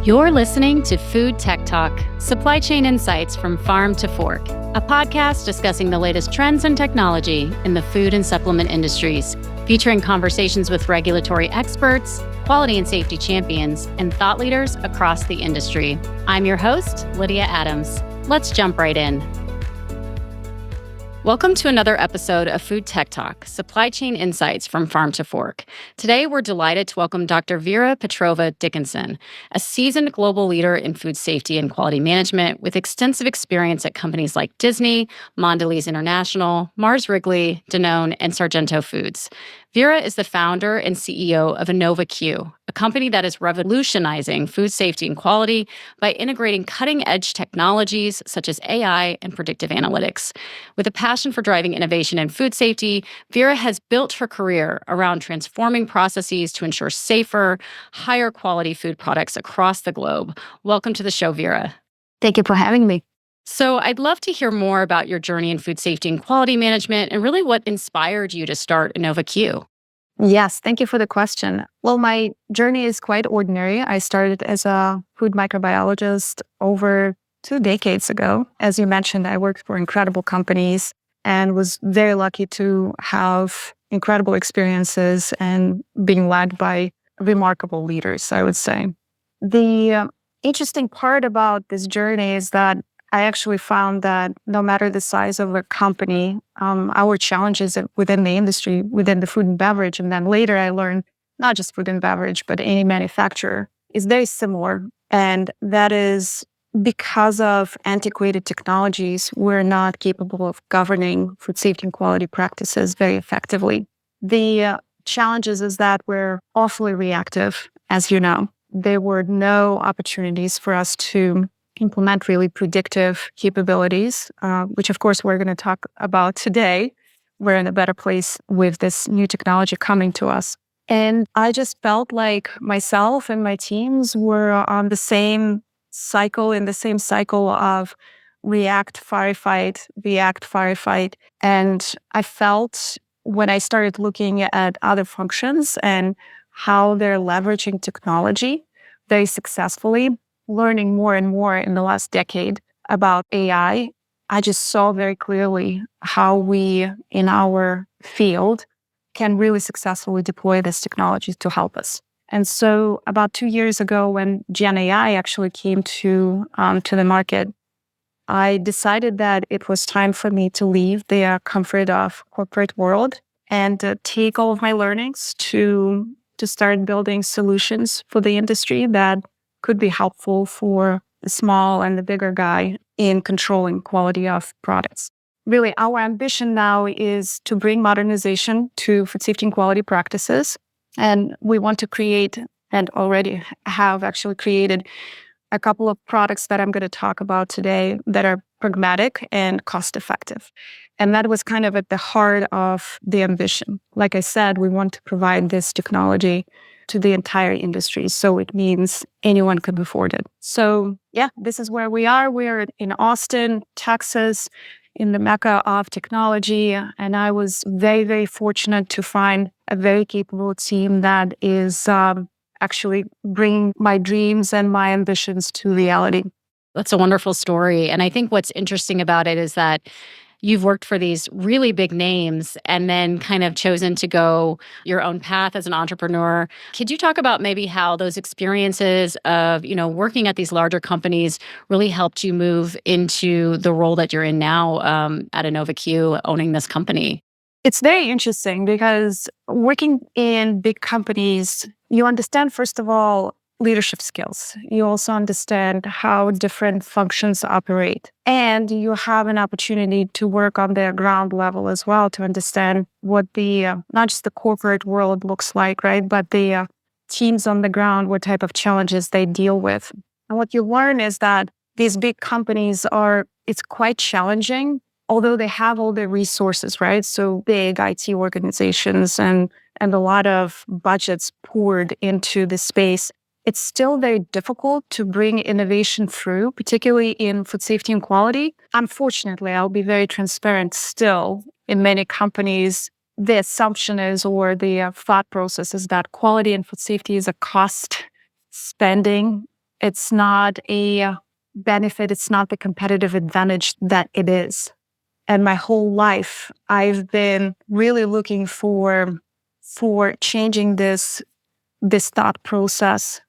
You're listening to Food Tech Talk, Supply Chain Insights from Farm to Fork, a podcast discussing the latest trends and technology in the food and supplement industries, featuring conversations with regulatory experts, quality and safety champions, and thought leaders across the industry. I'm your host, Lydia Adams. Let's jump right in. Welcome to another episode of Food Tech Talk, Supply Chain Insights from Farm to Fork. Today, we're delighted to welcome Dr. Vera Petrova Dickinson, a seasoned global leader in food safety and quality management with extensive experience at companies like Disney, Mondelez International, Mars Wrigley, Danone, and Sargento Foods. Vera is the founder and CEO of Innova-Q, a company that is revolutionizing food safety and quality by integrating cutting-edge technologies such as AI and predictive analytics. With a passion for driving innovation in food safety, Vera has built her career around transforming processes to ensure safer, higher quality food products across the globe. Welcome to the show, Vera. Thank you for having me. So I'd love to hear more about your journey in food safety and quality management and really what inspired you to start Innova-Q. Yes, thank you for the question. Well, my journey is quite ordinary. I started as a food microbiologist over 2 decades ago. As you mentioned, I worked for incredible companies and was very lucky to have incredible experiences and being led by remarkable leaders, I would say. The interesting part about this journey is that I actually found that no matter the size of a company, our challenges within the industry, within the food and beverage, and then later I learned not just food and beverage, but any manufacturer, is very similar. And that is because of antiquated technologies, we're not capable of governing food safety and quality practices very effectively. The challenges is that we're awfully reactive, as you know. There were no opportunities for us to implement really predictive capabilities, which of course we're going to talk about today. We're in a better place with this new technology coming to us. And I just felt like myself and my teams were on the same cycle, of react, firefight. And I felt when I started looking at other functions and how they're leveraging technology very successfully, learning more and more in the last decade about AI, I just saw very clearly how we, in our field, can really successfully deploy this technology to help us. And so about 2 years ago, when Gen AI actually came to the market, I decided that it was time for me to leave the comfort of corporate world and take all of my learnings to start building solutions for the industry that could be helpful for the small and the bigger guy in controlling quality of products. Really, our ambition now is to bring modernization to food safety and quality practices. And we want to create, and already have actually created, a couple of products that I'm going to talk about today that are pragmatic and cost-effective. And that was kind of at the heart of the ambition. Like I said, we want to provide this technology to the entire industry. So it means anyone can afford it. So yeah, this is where we are. We're in Austin, Texas, in the Mecca of technology. And I was very, very fortunate to find a very capable team that is actually bringing my dreams and my ambitions to reality. That's a wonderful story. And I think what's interesting about it is that you've worked for these really big names and then kind of chosen to go your own path as an entrepreneur. Could you talk about maybe how those experiences of, working at these larger companies really helped you move into the role that you're in now at Innova-Q, owning this company? It's very interesting because working in big companies, you understand, first of all, leadership skills. You also understand how different functions operate. And you have an opportunity to work on the ground level as well to understand what the, not just the corporate world looks like, right? But the teams on the ground, what type of challenges they deal with. And what you learn is that these big companies it's quite challenging, although they have all the resources, right? So big IT organizations and a lot of budgets poured into the space. It's still very difficult to bring innovation through, particularly in food safety and quality. Unfortunately, I'll be very transparent still. In many companies, the assumption is, or the thought process is that quality and food safety is a cost spending It's not a benefit. It's not the competitive advantage that it is. And my whole life, I've been really looking for changing this thought process,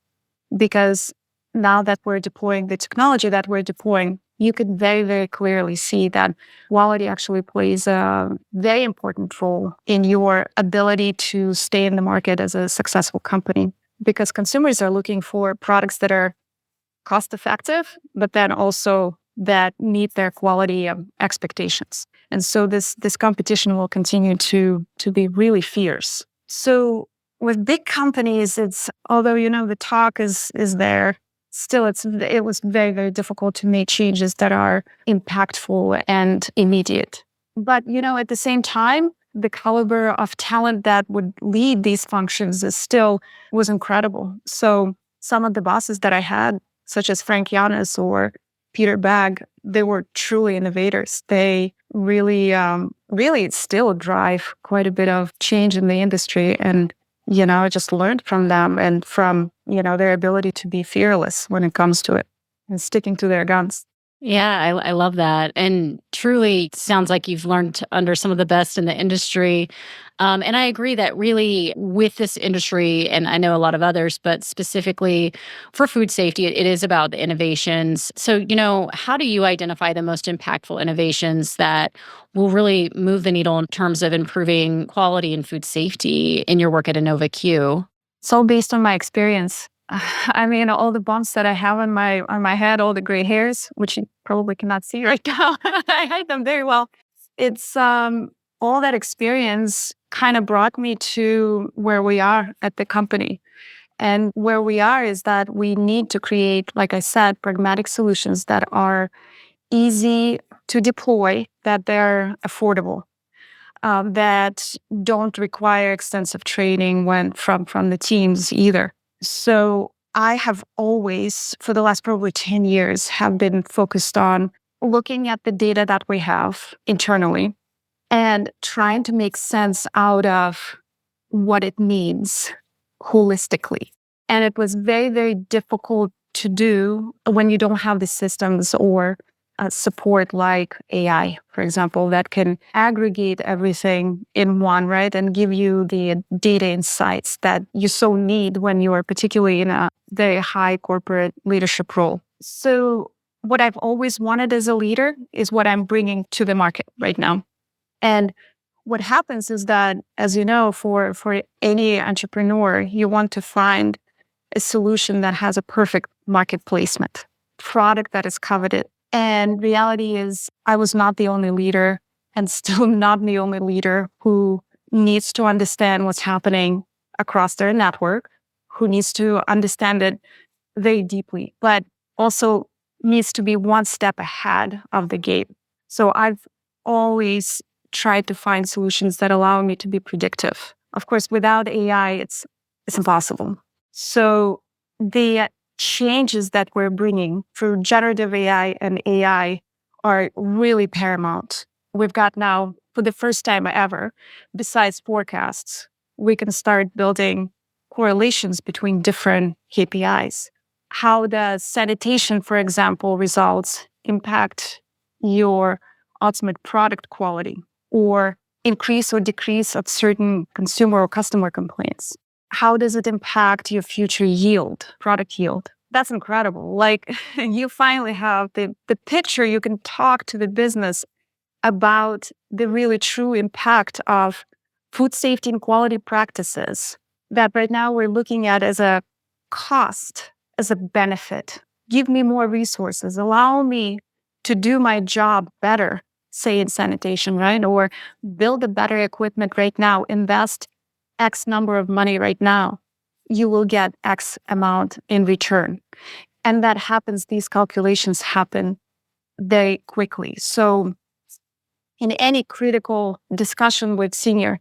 because now that we're deploying the technology that we're deploying, you could very, very clearly see that quality actually plays a very important role in your ability to stay in the market as a successful company, because consumers are looking for products that are cost effective, but then also that meet their quality expectations. And so this competition will continue to be really fierce. So with big companies, it's, although the talk is there, still it was very, very difficult to make changes that are impactful and immediate. But at the same time, the caliber of talent that would lead these functions was incredible. So some of the bosses that I had, such as Frank Yanis or Peter Bagg, they were truly innovators. They really, really still drive quite a bit of change in the industry. And, I just learned from them and from, their ability to be fearless when it comes to it and sticking to their guns. Yeah, I love that. And truly sounds like you've learned under some of the best in the industry. And I agree that really with this industry, and I know a lot of others, but specifically for food safety, it is about the innovations. So, how do you identify the most impactful innovations that will really move the needle in terms of improving quality and food safety in your work at Innova-Q? So based on my experience, I mean, all the bumps that I have on my head, all the gray hairs, which you probably cannot see right now, I hide them very well. It's all that experience kind of brought me to where we are at the company. And where we are is that we need to create, like I said, pragmatic solutions that are easy to deploy, that they're affordable, that don't require extensive training from the teams either. So I have always, for the last probably 10 years, have been focused on looking at the data that we have internally and trying to make sense out of what it means holistically. And it was very, very difficult to do when you don't have the systems or support like AI, for example, that can aggregate everything in one, right? And give you the data insights that you so need when you are particularly in a very high corporate leadership role. So what I've always wanted as a leader is what I'm bringing to the market right now. And what happens is that, as you know, for any entrepreneur, you want to find a solution that has a perfect market placement, product that is coveted. And reality is, I was not the only leader, and still not the only leader, who needs to understand what's happening across their network, who needs to understand it very deeply, but also needs to be one step ahead of the game. So I've always tried to find solutions that allow me to be predictive. Of course, without AI, it's impossible. So the changes that we're bringing through generative AI and AI are really paramount. We've got now, for the first time ever, besides forecasts, we can start building correlations between different KPIs. How does sanitation, for example, results impact your ultimate product quality, or increase or decrease of certain consumer or customer complaints? How does it impact your future yield, product yield? That's incredible. Like, you finally have the picture. You can talk to the business about the really true impact of food safety and quality practices that right now we're looking at as a cost, as a benefit. Give me more resources. Allow me to do my job better, say in sanitation, right? Or build a better equipment right now, invest X number of money right now, you will get X amount in return. And that happens, these calculations happen very quickly. So in any critical discussion with senior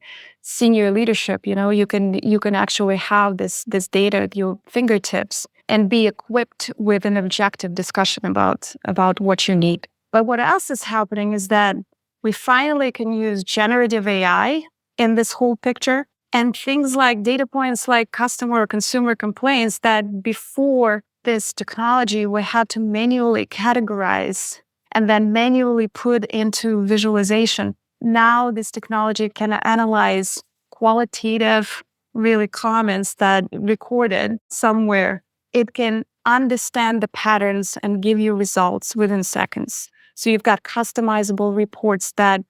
leadership, you can actually have this data at your fingertips and be equipped with an objective discussion about what you need. But what else is happening is that we finally can use generative AI in this whole picture. And things like data points like customer or consumer complaints that before this technology, we had to manually categorize and then manually put into visualization. Now this technology can analyze qualitative, really comments that recorded somewhere. It can understand the patterns and give you results within seconds. So you've got customizable reports that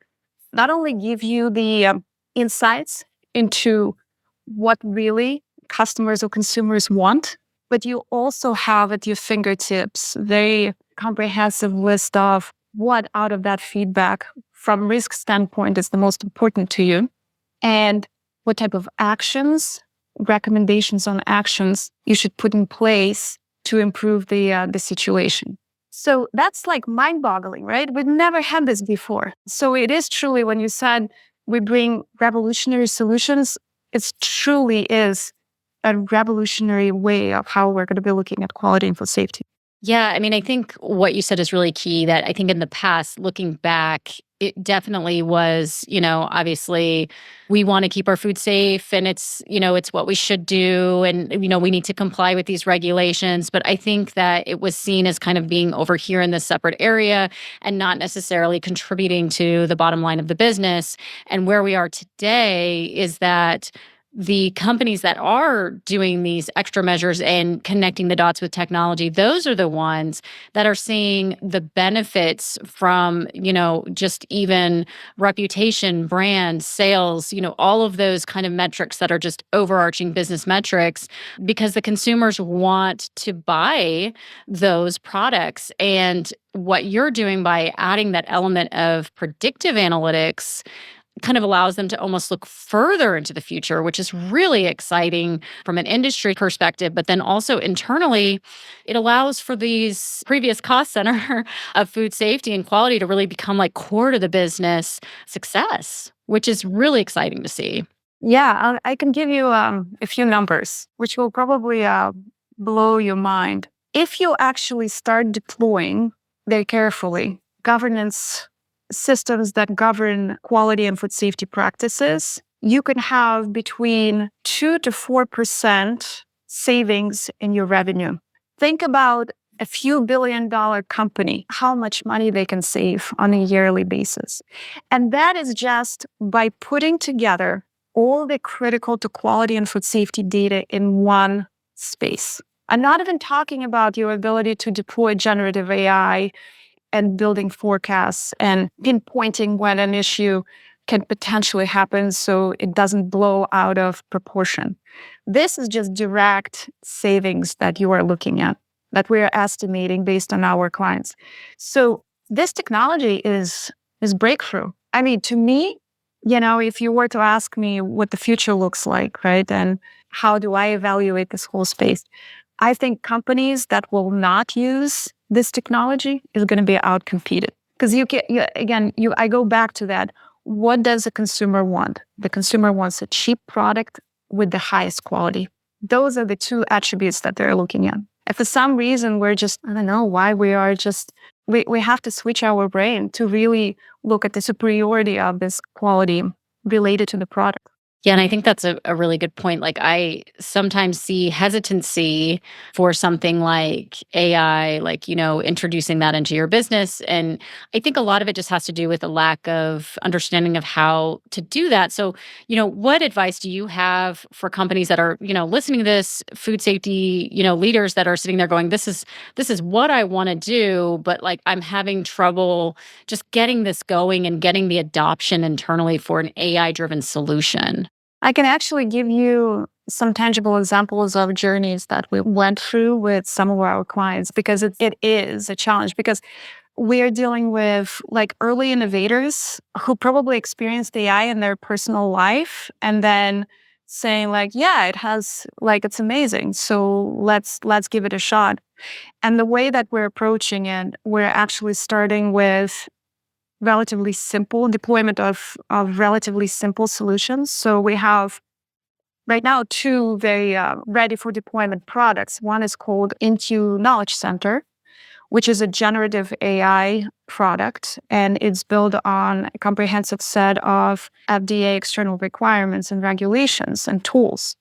not only give you the insights into what really customers or consumers want, but you also have at your fingertips very comprehensive list of what out of that feedback from risk standpoint is the most important to you and what type of actions, recommendations on actions you should put in place to improve the situation. So that's like mind-boggling, right? We've never had this before. So it is truly, when you said we bring revolutionary solutions, it truly is a revolutionary way of how we're going to be looking at quality and food safety. Yeah, I mean, I think what you said is really key, that I think in the past, looking back, it definitely was, obviously we want to keep our food safe and it's what we should do. And, we need to comply with these regulations. But I think that it was seen as kind of being over here in this separate area and not necessarily contributing to the bottom line of the business. And where we are today is that the companies that are doing these extra measures and connecting the dots with technology, those are the ones that are seeing the benefits from, just even reputation, brand, sales, all of those kind of metrics that are just overarching business metrics, because the consumers want to buy those products. And what you're doing by adding that element of predictive analytics kind of allows them to almost look further into the future, which is really exciting from an industry perspective. But then also internally, it allows for these previous cost center of food safety and quality to really become like core to the business success, which is really exciting to see. Yeah, I can give you a few numbers, which will probably blow your mind. If you actually start deploying very carefully governance systems that govern quality and food safety practices, you can have between 2 to 4% savings in your revenue. Think about a few $billion company, how much money they can save on a yearly basis. And that is just by putting together all the critical to quality and food safety data in one space. I'm not even talking about your ability to deploy generative AI and building forecasts and pinpointing when an issue can potentially happen so it doesn't blow out of proportion. This is just direct savings that you are looking at, that we are estimating based on our clients. So this technology is breakthrough. I mean, to me, if you were to ask me what the future looks like, right, and how do I evaluate this whole space, I think companies that will not use this technology is going to be outcompeted. Because I go back to that. What does a consumer want? The consumer wants a cheap product with the highest quality. Those are the two attributes that they're looking at. And for some reason, we're just, I don't know why we are just, we have to switch our brain to really look at the superiority of this quality related to the product. Yeah, and I think that's a really good point. Like, I sometimes see hesitancy for something like AI, like, introducing that into your business. And I think a lot of it just has to do with a lack of understanding of how to do that. So, what advice do you have for companies that are, listening to this, food safety, leaders that are sitting there going, this is what I want to do, but like I'm having trouble just getting this going and getting the adoption internally for an AI-driven solution? I can actually give you some tangible examples of journeys that we went through with some of our clients, because it is a challenge, because we are dealing with like early innovators who probably experienced AI in their personal life and then saying like, yeah, it has, like, it's amazing. So let's give it a shot. And the way that we're approaching it, we're actually starting with relatively simple deployment of relatively simple solutions. So we have right now two very ready for deployment products. One is called Into Knowledge Center, which is a generative AI product, and it's built on a comprehensive set of FDA external requirements and regulations and tools.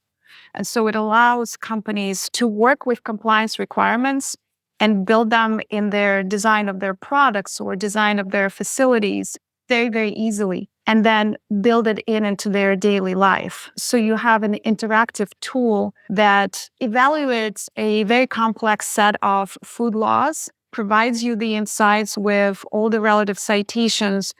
And so it allows companies to work with compliance requirements and build them in their design of their products or design of their facilities very, very easily, and then build it into their daily life. So you have an interactive tool that evaluates a very complex set of food laws, provides you the insights with all the relative citations,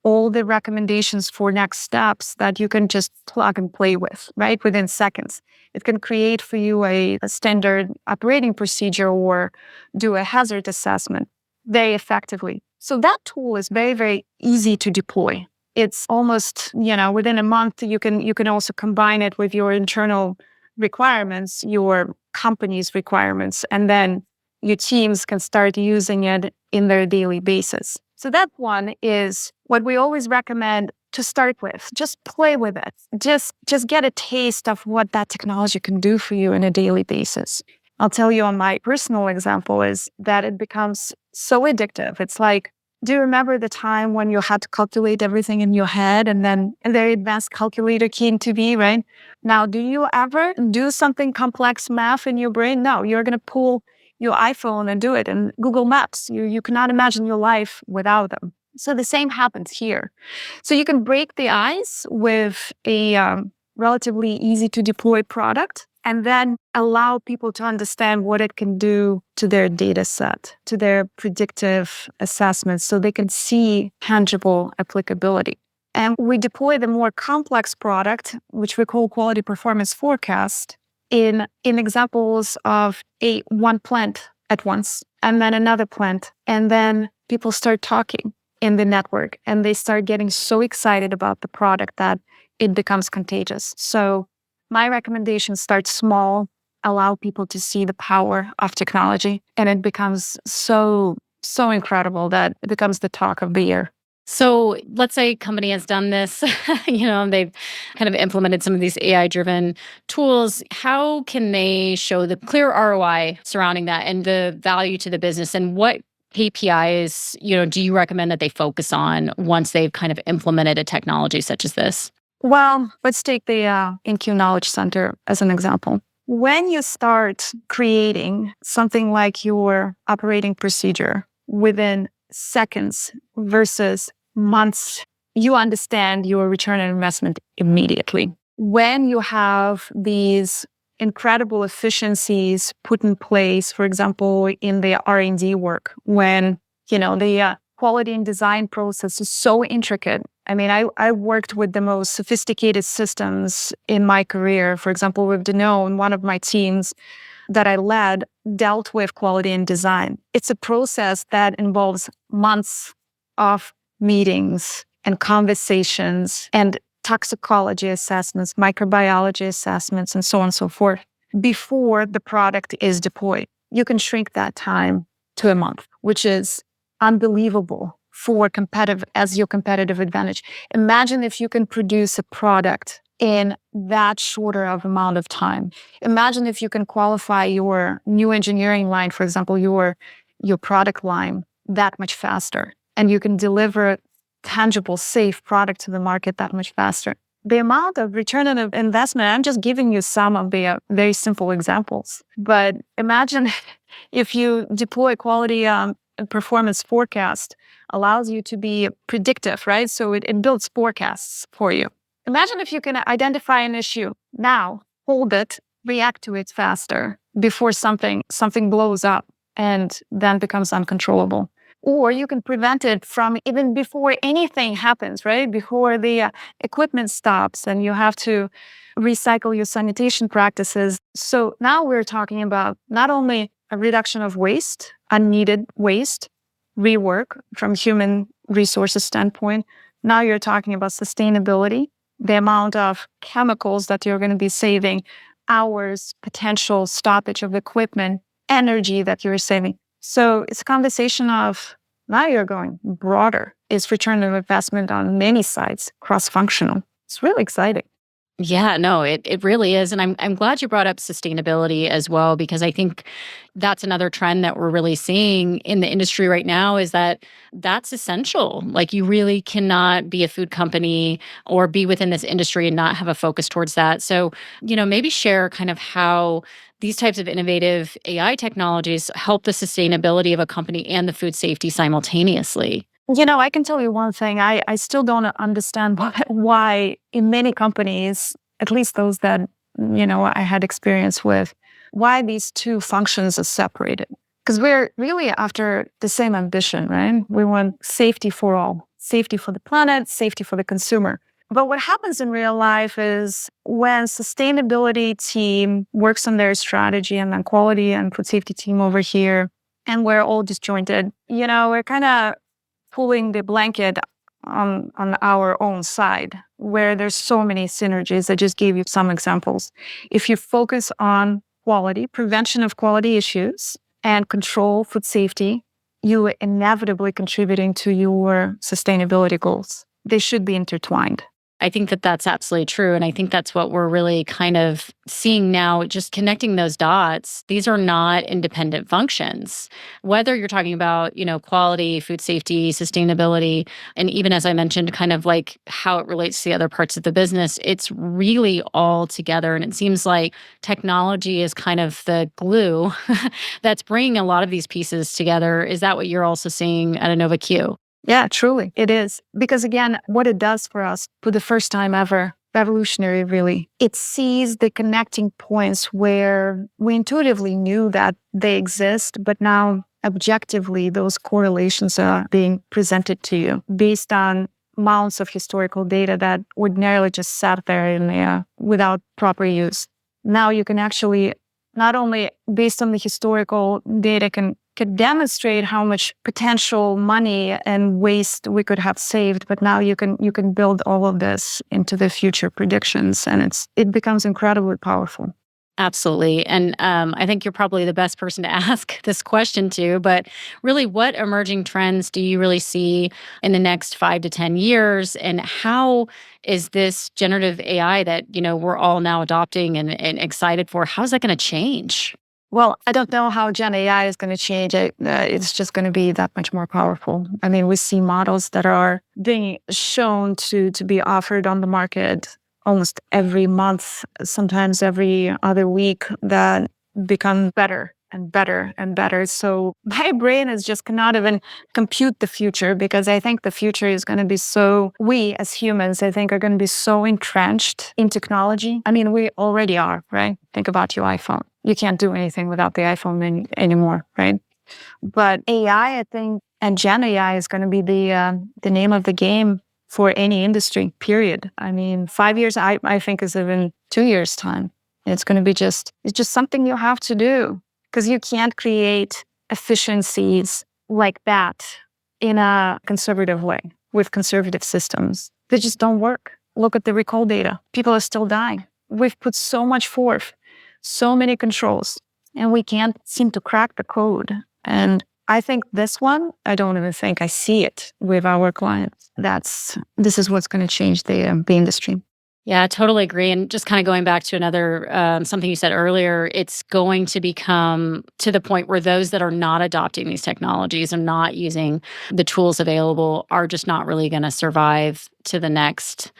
all the recommendations for next steps that you can just plug and play with, right, within seconds. It can create for you a standard operating procedure or do a hazard assessment very effectively. So that tool is very, very easy to deploy. It's almost, within a month, you can also combine it with your internal requirements, your company's requirements, and then your teams can start using it in their daily basis. So that one is what we always recommend to start with. Just play with it. Just get a taste of what that technology can do for you on a daily basis. I'll tell you on my personal example is that it becomes so addictive. It's like, do you remember the time when you had to calculate everything in your head and then a very advanced calculator came to be, right? Now, do you ever do something complex math in your brain? No, you're going to pull your iPhone and do it. And Google Maps, you cannot imagine your life without them. So the same happens here. So you can break the ice with a relatively easy to deploy product and then allow people to understand what it can do to their data set, to their predictive assessments, so they can see tangible applicability. And we deploy the more complex product, which we call quality performance forecast, in examples of one plant at once, and then another plant. And then people start talking in the network, and they start getting so excited about the product that it becomes contagious. So my recommendation, start small, allow people to see the power of technology, and it becomes so incredible that it becomes the talk of the year. So let's say a company has done this, and they've kind of implemented some of these AI-driven tools. How can they show the clear ROI surrounding that and the value to the business? And what KPIs, do you recommend that they focus on once they've kind of implemented a technology such as this? Well, let's take the In-Q Knowledge Center as an example. When you start creating something like your operating procedure within seconds versus months, you understand your return on investment immediately. When you have these incredible efficiencies put in place, for example, in the R&D work, when the quality and design process is so intricate. I mean, I worked with the most sophisticated systems in my career. For example, with Danone, one of my teams that I led dealt with quality and design. It's a process that involves months of meetings and conversations and toxicology assessments, microbiology assessments, and so on and so forth before the product is deployed. You can shrink that time to a month, which is unbelievable for your competitive advantage. Imagine if you can produce a product in that shorter of amount of time. Imagine if you can qualify your new engineering line, for example, your product line, that much faster, and you can deliver tangible, safe product to the market that much faster. The amount of return on investment, I'm just giving you some of the very simple examples, but imagine if you deploy quality performance forecast, allows you to be predictive, right? So it builds forecasts for you. Imagine if you can identify an issue now, hold it, react to it faster before something blows up and then becomes uncontrollable. Or you can prevent it from even before anything happens, right? Before the equipment stops and you have to recycle your sanitation practices. So now we're talking about not only a reduction of waste, unneeded waste, rework from human resources standpoint. Now you're talking about sustainability, the amount of chemicals that you're going to be saving, hours, potential stoppage of equipment, energy that you're saving. So it's a conversation of now you're going broader. It's return on investment on many sides, cross-functional. It's really exciting. Yeah, no, it really is. And I'm glad you brought up sustainability as well, because I think that's another trend that we're really seeing in the industry right now is that that's essential. Like you really cannot be a food company or be within this industry and not have a focus towards that. So, maybe share kind of how these types of innovative AI technologies help the sustainability of a company and the food safety simultaneously. I can tell you one thing. I still don't understand why in many companies, at least those that, I had experience with, why these two functions are separated. Because we're really after the same ambition, right? We want safety for all, safety for the planet, safety for the consumer. But what happens in real life is when sustainability team works on their strategy and then quality and food safety team over here, and we're all disjointed, we're kind of pulling the blanket on our own side where there's so many synergies. I just gave you some examples. If you focus on quality, prevention of quality issues, and control food safety, you are inevitably contributing to your sustainability goals. They should be intertwined. I think that that's absolutely true. And I think that's what we're really kind of seeing now, just connecting those dots. These are not independent functions. Whether you're talking about, quality, food safety, sustainability, and even as I mentioned, kind of like how it relates to the other parts of the business, it's really all together. And it seems like technology is kind of the glue that's bringing a lot of these pieces together. Is that what you're also seeing at Innova-Q? Yeah, truly, it is. Because again, what it does for us for the first time ever, revolutionary really, it sees the connecting points where we intuitively knew that they exist, but now objectively, those correlations are being presented to you based on mounts of historical data that ordinarily just sat there in there without proper use. Now you can actually, not only based on the historical data, can demonstrate how much potential money and waste we could have saved, but now you can build all of this into the future predictions, and it becomes incredibly powerful. Absolutely. And I think you're probably the best person to ask this question to. But really, what emerging trends do you really see in the next 5 to 10 years? And how is this generative AI that, we're all now adopting and excited for, how's that going to change? Well, I don't know how Gen AI is going to change it. It's just going to be that much more powerful. I mean, we see models that are being shown to be offered on the market almost every month, sometimes every other week, that become better and better and better. So my brain is just cannot even compute the future, because I think the future is going to be we as humans, I think, are going to be so entrenched in technology. I mean, we already are, right? Think about your iPhone. You can't do anything without the iPhone anymore, right? But AI, I think, and Gen AI is going to be the name of the game for any industry, period. I mean, 5 years, I think, is even 2 years' time. It's going to be it's just something you have to do, because you can't create efficiencies like that in a conservative way with conservative systems. They just don't work. Look at the recall data. People are still dying. We've put so much forth, so many controls, and we can't seem to crack the code. And I think this one, I don't even think I see it with our clients. This is what's going to change the industry. Yeah, I totally agree. And just kind of going back to another something you said earlier, it's going to become to the point where those that are not adopting these technologies and not using the tools available are just not really going to survive to the next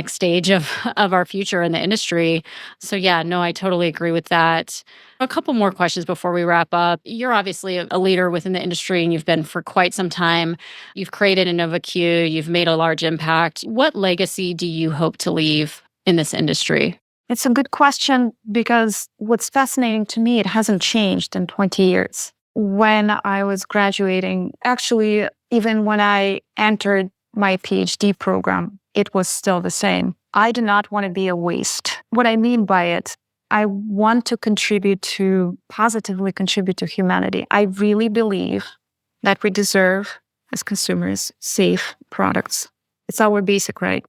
stage of our future in the industry. So yeah, no, I totally agree with that. A couple more questions before we wrap up. You're obviously a leader within the industry, and you've been for quite some time. You've created Innova-Q, you've made a large impact. What legacy do you hope to leave in this industry? It's a good question, because what's fascinating to me, it hasn't changed in 20 years. When I was graduating, actually, even when I entered my PhD program, it was still the same. I do not want to be a waste. What I mean by it, I want to positively contribute to humanity. I really believe that we deserve, as consumers, safe products. It's our basic right.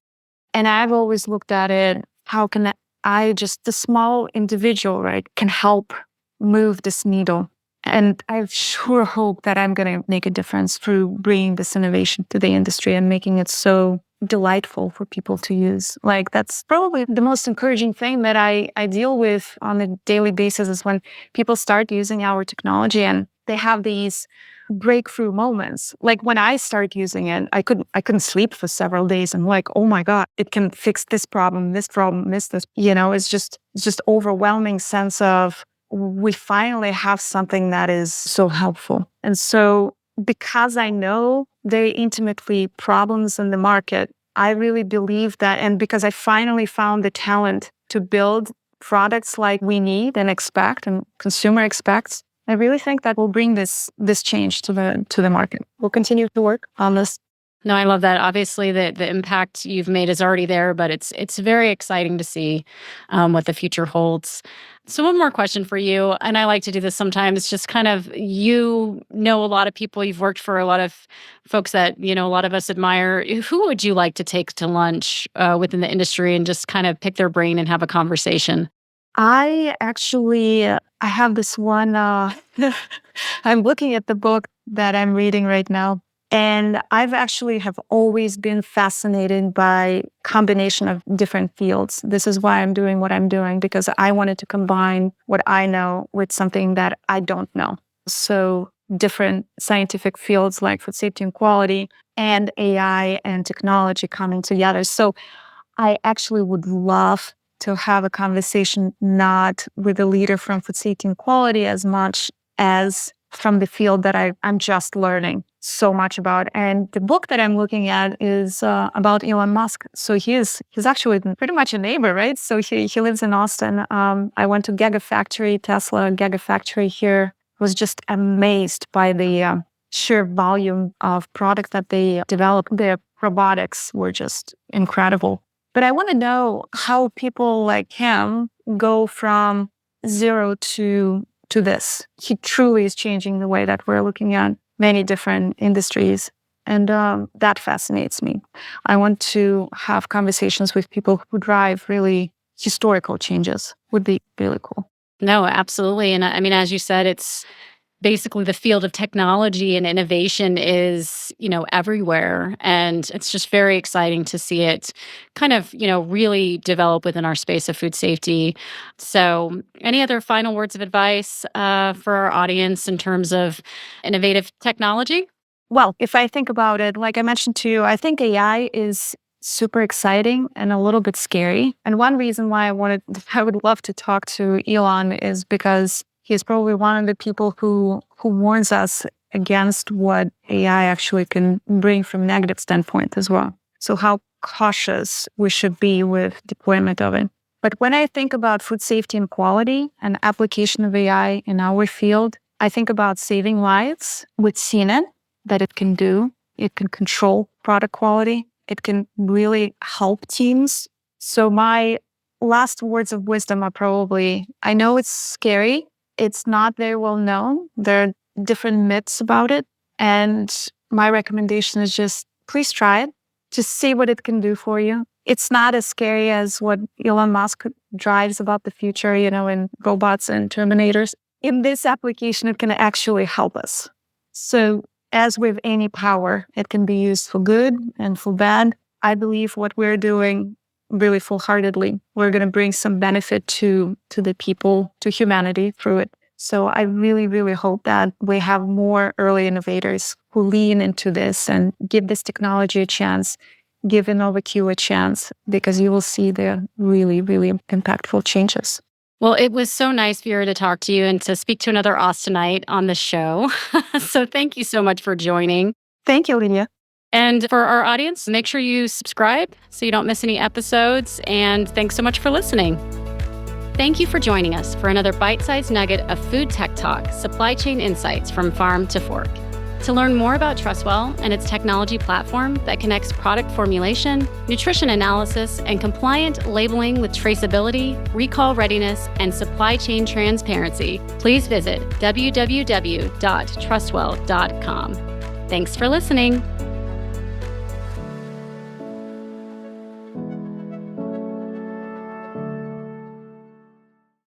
And I've always looked at it, how can the small individual, right, can help move this needle. And I sure hope that I'm going to make a difference through bringing this innovation to the industry and making it so delightful for people to use. Like that's probably the most encouraging thing that I deal with on a daily basis is when people start using our technology and they have these breakthrough moments. Like when I start using it, I couldn't sleep for several days. I'm like, oh my God, it can fix this problem, this. It's just overwhelming sense of we finally have something that is so helpful. And so because I know very intimately problems in the market, I really believe that, and because I finally found the talent to build products like we need and expect and consumer expects, I really think that will bring this change to the market. We'll continue to work on this. No, I love that. Obviously, the impact you've made is already there, but it's very exciting to see what the future holds. So one more question for you, and I like to do this sometimes, just kind of, you know a lot of people, you've worked for a lot of folks that, a lot of us admire. Who would you like to take to lunch within the industry and just kind of pick their brain and have a conversation? I have this one, I'm looking at the book that I'm reading right now. And I've actually have always been fascinated by combination of different fields. This is why I'm doing what I'm doing, because I wanted to combine what I know with something that I don't know. So different scientific fields like food safety and quality and AI and technology coming together. So I actually would love to have a conversation not with a leader from food safety and quality as much as from the field that I'm just learning so much about. And the book that I'm looking at is about Elon Musk. So he's actually pretty much a neighbor, right? So he lives in Austin. I went to Tesla Gigafactory here. Was just amazed by the sheer volume of product that they developed. Their robotics were just incredible. But I want to know how people like him go from zero to this. He truly is changing the way that we're looking at many different industries. And that fascinates me. I want to have conversations with people who drive really historical changes. Would be really cool. No, absolutely. And I mean, as you said, it's basically the field of technology and innovation is, everywhere. And it's just very exciting to see it kind of, really develop within our space of food safety. So any other final words of advice for our audience in terms of innovative technology? Well, if I think about it, like I mentioned to you, I think AI is super exciting and a little bit scary. And one reason why I would love to talk to Elon is because he's probably one of the people who warns us against what AI actually can bring from negative standpoint as well. So how cautious we should be with deployment of it. But when I think about food safety and quality and application of AI in our field, I think about saving lives. We've seen it, that it can do. It can control product quality. It can really help teams. So my last words of wisdom are probably, I know it's scary. It's not very well known. There are different myths about it. And my recommendation is just please try it. Just see what it can do for you. It's not as scary as what Elon Musk drives about the future, in robots and Terminators. In this application, it can actually help us. So as with any power, it can be used for good and for bad. I believe what we're doing really full-heartedly, we're going to bring some benefit to the people, to humanity through it. So I really, really hope that we have more early innovators who lean into this and give this technology a chance, give Innova-Q a chance, because you will see the really, really impactful changes. Well, it was so nice, Vera, to talk to you and to speak to another Austinite on the show. So thank you so much for joining. Thank you, Lydia. And for our audience, make sure you subscribe so you don't miss any episodes. And thanks so much for listening. Thank you for joining us for another bite-sized nugget of food tech talk, supply chain insights from farm to fork. To learn more about Trustwell and its technology platform that connects product formulation, nutrition analysis, and compliant labeling with traceability, recall readiness, and supply chain transparency, please visit www.trustwell.com. Thanks for listening.